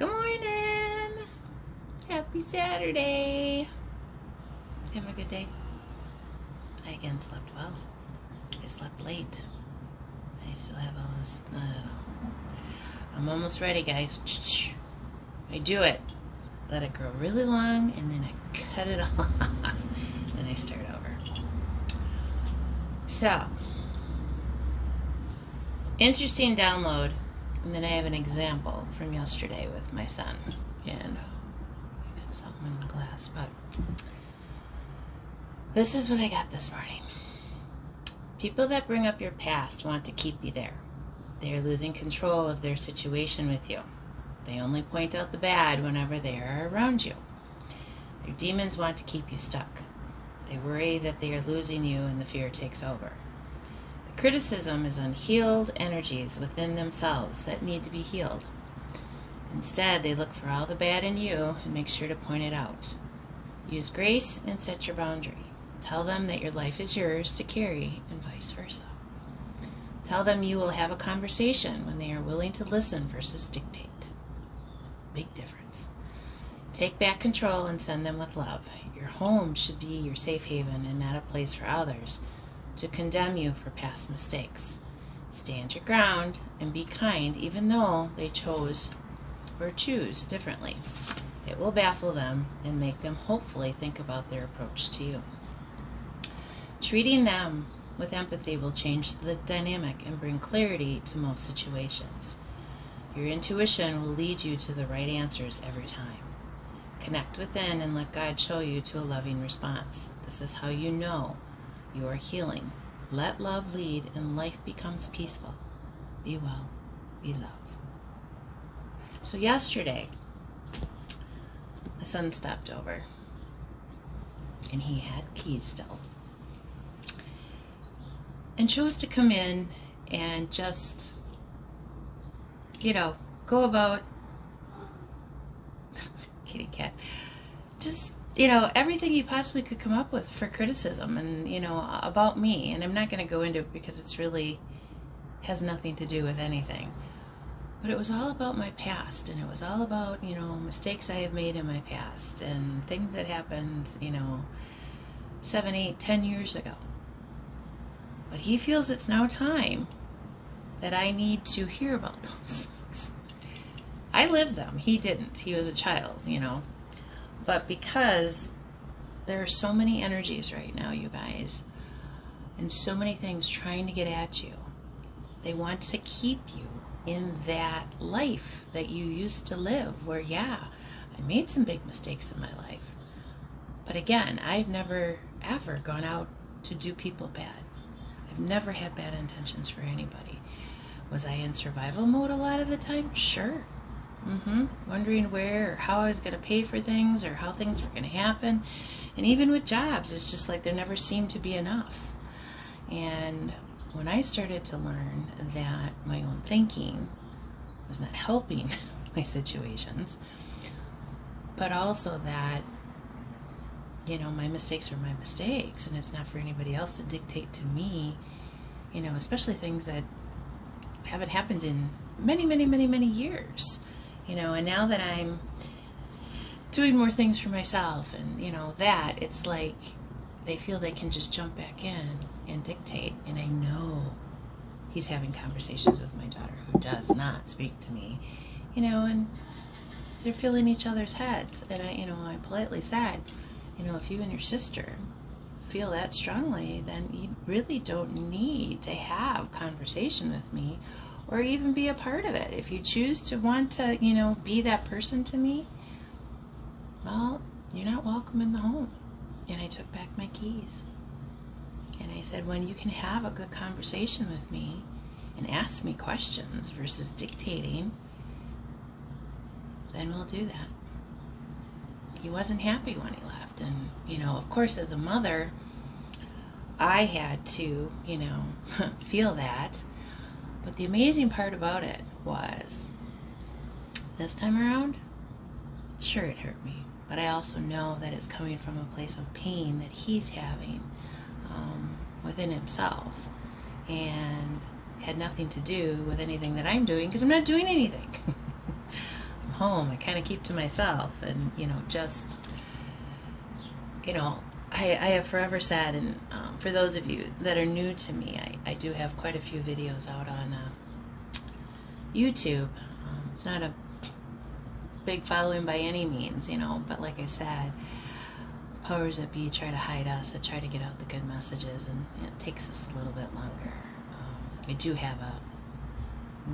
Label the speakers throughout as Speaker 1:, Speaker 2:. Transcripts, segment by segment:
Speaker 1: Good morning! Happy Saturday! Having a good day? I again slept well. I slept late. I still have all this, I don't know. I'm almost ready, guys. I do it. Let it grow really long and then I cut it all off and I start over. So, interesting download. And then I have an example from yesterday with my son. And I got something in the glass, but this is what I got this morning. People that bring up your past want to keep you there. They are losing control of their situation with you. They only point out the bad whenever they are around you. Their demons want to keep you stuck. They worry that they are losing you and the fear takes over. Criticism is unhealed energies within themselves that need to be healed. Instead, they look for all the bad in you and make sure to point it out. Use grace and set your boundary. Tell them that your life is yours to carry and vice versa. Tell them you will have a conversation when they are willing to listen versus dictate. Big difference. Take back control and send them with love. Your home should be your safe haven and not a place for others to condemn you for past mistakes. Stand your ground and be kind even though they chose or choose differently. It will baffle them and make them hopefully think about their approach to you. Treating them with empathy will change the dynamic and bring clarity to most situations. Your intuition will lead you to the right answers every time. Connect within and let God show you to a loving response. This is how you know you are healing. Let love lead and life becomes peaceful. Be well, be love. So yesterday, my son stopped over and he had keys still and chose to come in and just, go about kitty cat, just everything you possibly could come up with for criticism and, about me. And I'm not going to go into it because it's really has nothing to do with anything. But it was all about my past, and it was all about, mistakes I have made in my past and things that happened, 7, 8, 10 years ago. But he feels it's now time that I need to hear about those things. I lived them. He didn't. He was a child, But because there are so many energies right now, you guys, and so many things trying to get at you, they want to keep you in that life that you used to live where, I made some big mistakes in my life. But again, I've never, ever gone out to do people bad. I've never had bad intentions for anybody. Was I in survival mode a lot of the time? Sure. Wondering where or how I was going to pay for things or how things were going to happen. And even with jobs, it's just like there never seemed to be enough. And when I started to learn that my own thinking was not helping my situations, but also that, my mistakes are my mistakes and it's not for anybody else to dictate to me, especially things that haven't happened in many, many, many, many years. And now that I'm doing more things for myself and, that, it's like they feel they can just jump back in and dictate. And I know he's having conversations with my daughter who does not speak to me, and they're filling each other's heads. And I politely said, if you and your sister feel that strongly, then you really don't need to have conversation with me or even be a part of it. If you choose to want to, be that person to me, well, you're not welcome in the home. And I took back my keys. And I said, when you can have a good conversation with me and ask me questions versus dictating, then we'll do that. He wasn't happy when he left. And, of course, as a mother, I had to, feel that. But the amazing part about it was, this time around, sure it hurt me, but I also know that it's coming from a place of pain that he's having within himself, and had nothing to do with anything that I'm doing, because I'm not doing anything. I'm poem I kind of keep to myself, and I have forever said, and for those of you that are new to me, I do have quite a few videos out on YouTube. It's not a big following by any means, but like I said, powers that be try to hide us, that try to get out the good messages, and it takes us a little bit longer. I do have a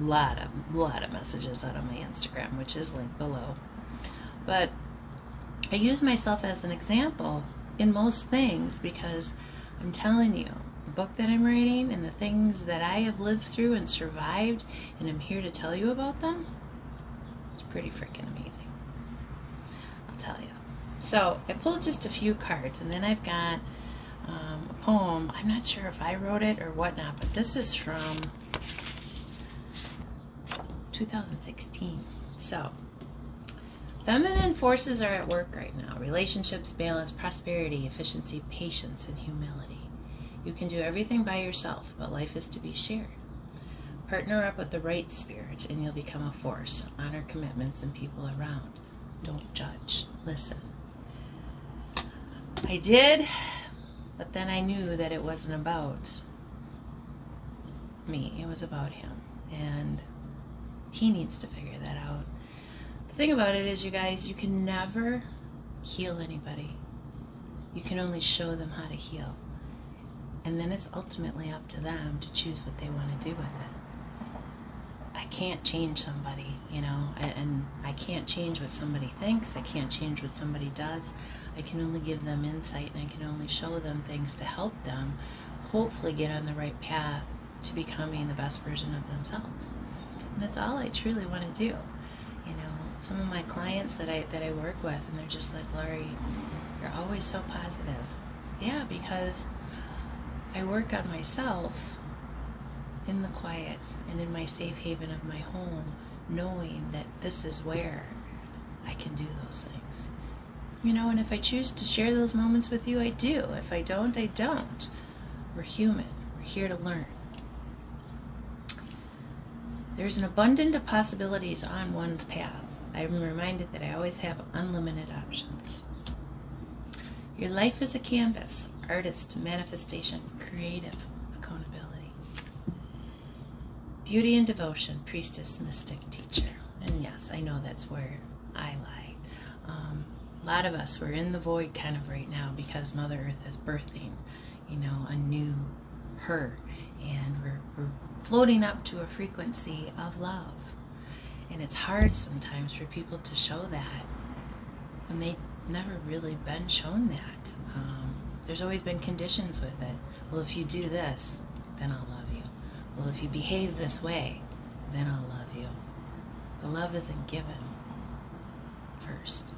Speaker 1: lot of messages out on my Instagram, which is linked below. But I use myself as an example in most things because I'm telling you, the book that I'm writing and the things that I have lived through and survived, and I'm here to tell you about them, it's pretty freaking amazing. I'll tell you. So I pulled just a few cards, and then I've got a poem. I'm not sure if I wrote it or whatnot, but this is from 2016. So, feminine forces are at work right now. Relationships, balance, prosperity, efficiency, patience, and humility. You can do everything by yourself, but life is to be shared. Partner up with the right spirit, and you'll become a force. Honor commitments and people around. Don't judge. Listen. I did, but then I knew that it wasn't about me. It was about him. And he needs to figure that out. The thing about it is, you guys, you can never heal anybody. You can only show them how to heal. And then it's ultimately up to them to choose what they want to do with it. I can't change somebody, and I can't change what somebody thinks. I can't change what somebody does. I can only give them insight, and I can only show them things to help them hopefully get on the right path to becoming the best version of themselves. And that's all I truly want to do. Some of my clients that I work with, and they're just like, Lori, you're always so positive. Yeah, because I work on myself in the quiet and in my safe haven of my home, knowing that this is where I can do those things. And if I choose to share those moments with you, I do. If I don't, I don't. We're human. We're here to learn. There's an abundance of possibilities on one's path. I'm reminded that I always have unlimited options. Your life is a canvas, artist, manifestation, creative, accountability. Beauty and devotion, priestess, mystic, teacher. And yes, I know that's where I lie. A lot of us, we're in the void kind of right now because Mother Earth is birthing, a new her. And we're floating up to a frequency of love. And it's hard sometimes for people to show that when they've never really been shown that. There's always been conditions with it. Well, if you do this, then I'll love you. Well, if you behave this way, then I'll love you. The love isn't given first.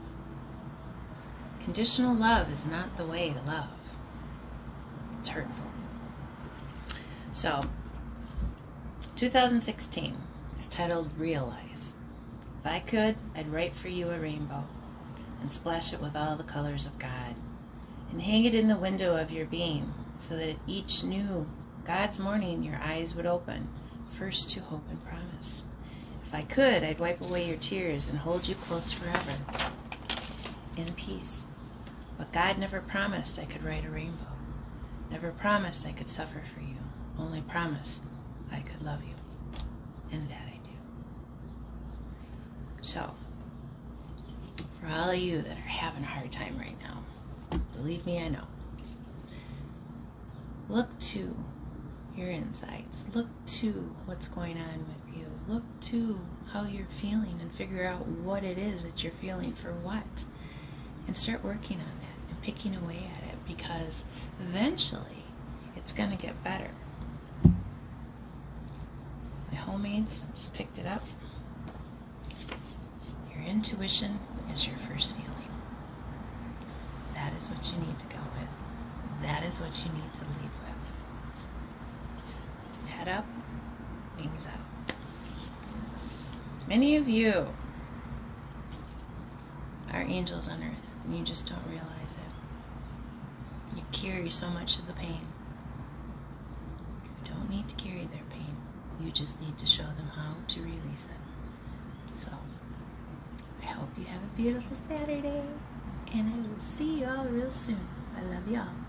Speaker 1: Conditional love is not the way to love. It's hurtful. So, 2016, it's titled Realize. If I could, I'd write for you a rainbow and splash it with all the colors of God and hang it in the window of your being so that at each new God's morning your eyes would open, first to hope and promise. If I could, I'd wipe away your tears and hold you close forever in peace. But God never promised I could write a rainbow, never promised I could suffer for you, only promised I could love you. And that I do. So, for all of you that are having a hard time right now, believe me, I know. Look to your insides. Look to what's going on with you. Look to how you're feeling and figure out what it is that you're feeling for what. And start working on that and picking away at it, because eventually it's going to get better. My homemades, I just picked it up. Your intuition is your first feeling. That is what you need to go with. That is what you need to lead with. Head up, wings out. Many of you are angels on earth, and you just don't realize it. You carry so much of the pain. You don't need to carry their pain. You just need to show them how to release it. So, you have a beautiful Saturday, and I will see you all real soon. I love y'all.